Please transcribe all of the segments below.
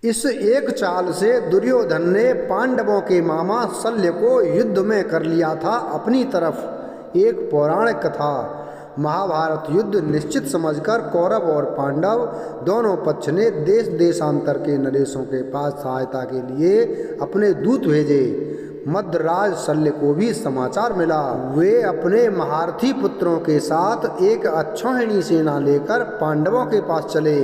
इस एक चाल से दुर्योधन ने पांडवों के मामा शल्य को युद्ध में कर लिया था अपनी तरफ। एक पौराणिक कथा। महाभारत युद्ध निश्चित समझकर कौरव और पांडव दोनों पक्ष ने देश देशांतर के नरेशों के पास सहायता के लिए अपने दूत भेजे। मद्राज शल्य को भी समाचार मिला। वे अपने महारथी पुत्रों के साथ एक अक्षौहिणी सेना लेकर पांडवों के पास चले।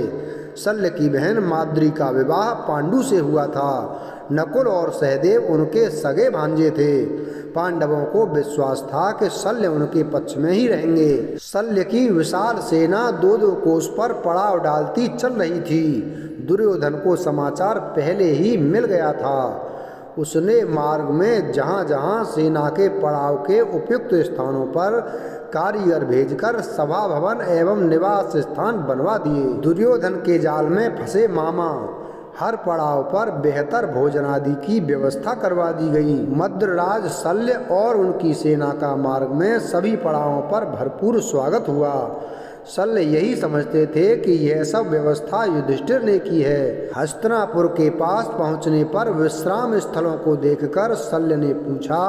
शल्य की बहन माद्री का विवाह पांडु से हुआ था। नकुल और सहदेव उनके सगे भांजे थे। पांडवों को विश्वास था कि शल्य उनके पक्ष में ही रहेंगे। शल्य की विशाल सेना दो दो कोस पर पड़ाव डालती चल रही थी। दुर्योधन को समाचार पहले ही मिल गया था। उसने मार्ग में जहाँ जहाँ सेना के पड़ाव के उपयुक्त स्थानों पर कारीगर भेजकर सभा भवन एवं निवास स्थान बनवा दिए। दुर्योधन के जाल में फंसे मामा हर पड़ाव पर बेहतर भोजन आदि की व्यवस्था करवा दी गई। मद्रराज शल्य और उनकी सेना का मार्ग में सभी पड़ावों पर भरपूर स्वागत हुआ। शल्य यही समझते थे कि यह सब व्यवस्था युधिष्ठिर ने की है। हस्तिनापुर के पास पहुंचने पर विश्राम स्थलों को देखकर शल्य ने पूछा,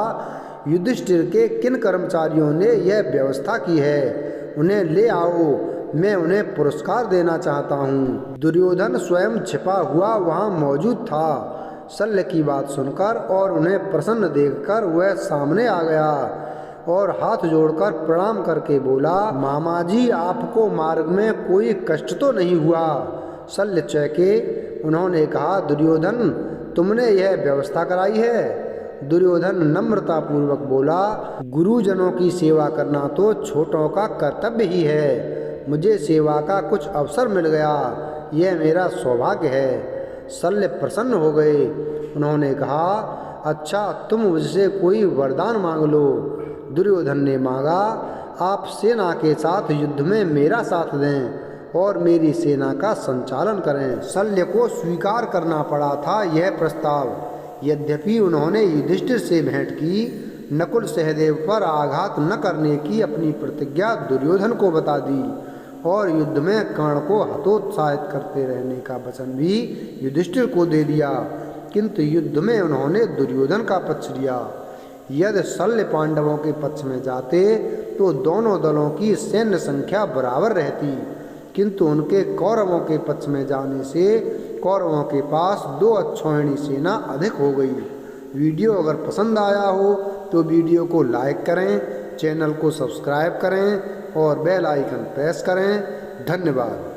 युधिष्ठिर के किन कर्मचारियों ने यह व्यवस्था की है? उन्हें ले आओ, मैं उन्हें पुरस्कार देना चाहता हूँ। दुर्योधन स्वयं छिपा हुआ वहाँ मौजूद था। शल्य की बात सुनकर और उन्हें प्रसन्न देखकर वह सामने आ गया और हाथ जोड़कर प्रणाम करके बोला, मामा जी, आपको मार्ग में कोई कष्ट तो नहीं हुआ? शल्य चौंके। उन्होंने कहा, दुर्योधन, तुमने यह व्यवस्था कराई है? दुर्योधन नम्रता पूर्वक बोला, गुरुजनों की सेवा करना तो छोटों का कर्तव्य ही है। मुझे सेवा का कुछ अवसर मिल गया, यह मेरा सौभाग्य है। शल्य प्रसन्न हो गए। उन्होंने कहा, अच्छा, तुम मुझसे कोई वरदान मांग लो। दुर्योधन ने मांगा, आप सेना के साथ युद्ध में मेरा साथ दें और मेरी सेना का संचालन करें। शल्य को स्वीकार करना पड़ा था यह प्रस्ताव। यद्यपि उन्होंने युधिष्ठिर से भेंट की, नकुल सहदेव पर आघात न करने की अपनी प्रतिज्ञा दुर्योधन को बता दी और युद्ध में कर्ण को हतोत्साहित करते रहने का वचन भी युधिष्ठिर को दे दिया, किंतु युद्ध में उन्होंने दुर्योधन का पक्ष लिया। यदि शल्य पांडवों के पक्ष में जाते तो दोनों दलों की सैन्य संख्या बराबर रहती, किंतु उनके कौरवों के पक्ष में जाने से कौरवों के पास दो अक्षौहिणी सेना अधिक हो गई। वीडियो अगर पसंद आया हो तो वीडियो को लाइक करें, चैनल को सब्सक्राइब करें और बेल आइकन प्रेस करें। धन्यवाद।